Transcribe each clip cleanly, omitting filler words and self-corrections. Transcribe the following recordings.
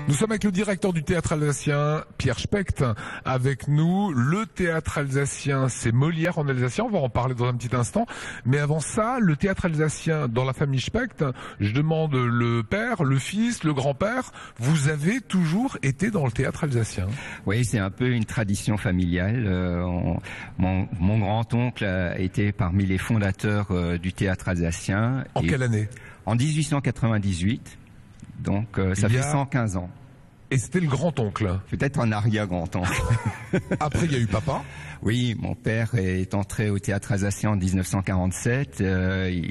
Nous sommes avec le directeur du théâtre alsacien, Pierre Specht, avec nous. Le théâtre alsacien, c'est Molière en alsacien, on va en parler dans un petit instant. Mais avant ça, le théâtre alsacien dans la famille Specht, je demande le père, le fils, le grand-père, vous avez toujours été dans le théâtre alsacien? Oui, c'est un peu une tradition familiale. Mon grand-oncle a été parmi les fondateurs du théâtre alsacien. En quelle année? En 1898. Donc ça fait 115 ans. Et c'était le grand-oncle? Peut-être un arrière-grand-oncle. Après, il y a eu papa? Oui, mon père est entré au théâtre alsacien en 1947. Il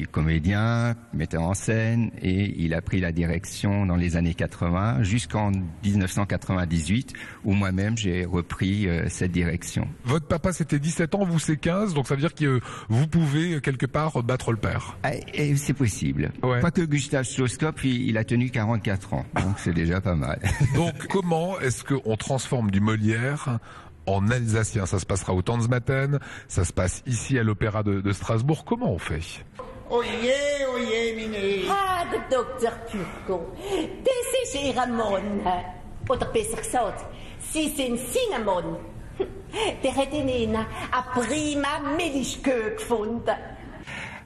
est comédien, metteur en scène, et il a pris la direction dans les années 80 jusqu'en 1998, où moi-même j'ai repris cette direction. Votre papa c'était 17 ans, vous c'est 15, donc ça veut dire que vous pouvez quelque part battre le père? Et c'est possible. Ouais. Quoique Gustave Schlosskopf, il a tenu 44 ans, donc c'est déjà pas mal. Donc comment est-ce qu'on transforme du Molière en alsacien? Ça se passera au Tanzmatten, ça se passe ici à l'Opéra de Strasbourg. Comment on fait? Oje, mine. Ah, de Dr. Turco. Das ist ihr Mann. Oder besser gesagt, sie sind sein Mann. Der hat in ihnen a prima Milchkühe gefunden.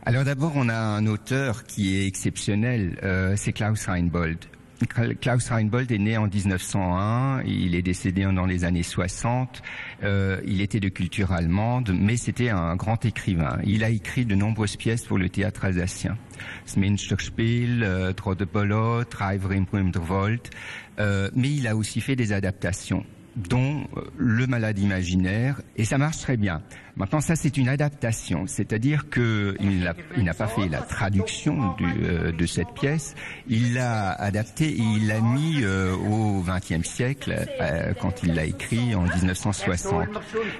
Alors d'abord, on a un auteur qui est exceptionnel, c'est Klaus Reinbold. Klaus Reinbold est né en 1901, il est décédé dans les années 60, il était de culture allemande, mais c'était un grand écrivain. Il a écrit de nombreuses pièces pour le théâtre alsacien. Münsterspiel, Trottebolot, Treiber im Wald, mais il a aussi fait des adaptations, dont Le Malade imaginaire, et ça marche très bien. Maintenant, ça c'est une adaptation, c'est-à-dire que il n'a pas fait la traduction de cette pièce, il l'a adaptée et il l'a mis au XXe siècle quand il l'a écrit en 1960.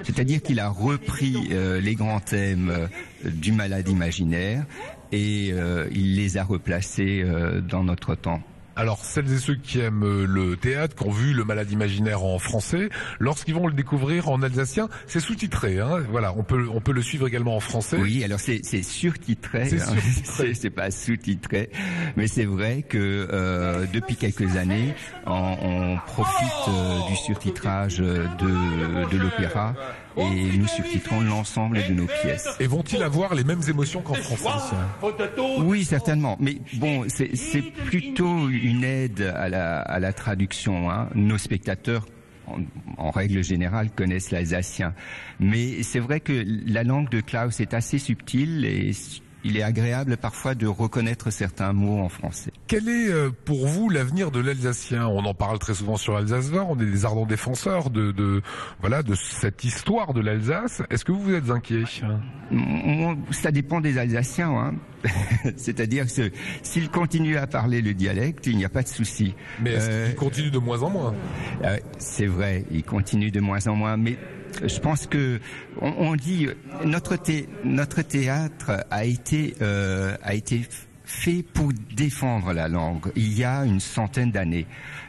C'est-à-dire qu'il a repris les grands thèmes du Malade imaginaire et il les a replacés dans notre temps. Alors, celles et ceux qui aiment le théâtre, qui ont vu Le Malade imaginaire en français, lorsqu'ils vont le découvrir en alsacien, c'est sous-titré, hein. Voilà, on peut le suivre également en français. Oui, alors c'est surtitré, c'est pas sous-titré, mais c'est vrai que depuis quelques années, on profite du surtitrage de l'opéra et nous surtitrons l'ensemble de nos pièces. Et vont-ils avoir les mêmes émotions qu'en français? Oui, certainement. Mais bon, c'est plutôt une aide à la traduction, hein. Nos spectateurs, en règle générale, connaissent l'alsacien. Mais c'est vrai que la langue de Klaus est assez subtile et il est agréable parfois de reconnaître certains mots en français. Quel est pour vous l'avenir de l'alsacien? On en parle très souvent sur Alsace Vent, on est des ardents défenseurs de cette histoire de l'Alsace. Est-ce que vous êtes inquiet? Ça dépend des Alsaciens, hein. C'est-à-dire que s'ils continuent à parler le dialecte, il n'y a pas de souci. Mais est-ce qu'ils continuent de moins en moins? C'est vrai, ils continuent de moins en moins, mais je pense que on dit notre théâtre a été fait pour défendre la langue. Il y a une centaine d'années,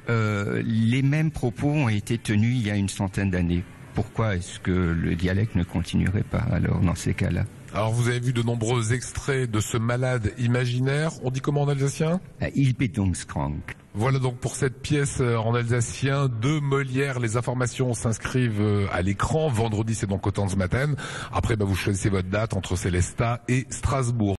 les mêmes propos ont été tenus il y a une centaine d'années. Pourquoi est-ce que le dialecte ne continuerait pas alors dans ces cas-là? Alors vous avez vu de nombreux extraits de ce Malade imaginaire. On dit comment en alsacien? Ildbildungskrank. Voilà donc pour cette pièce en alsacien de Molière. Les informations s'inscrivent à l'écran. Vendredi, c'est donc au Tanzmatten. Après, vous choisissez votre date entre Célestat et Strasbourg.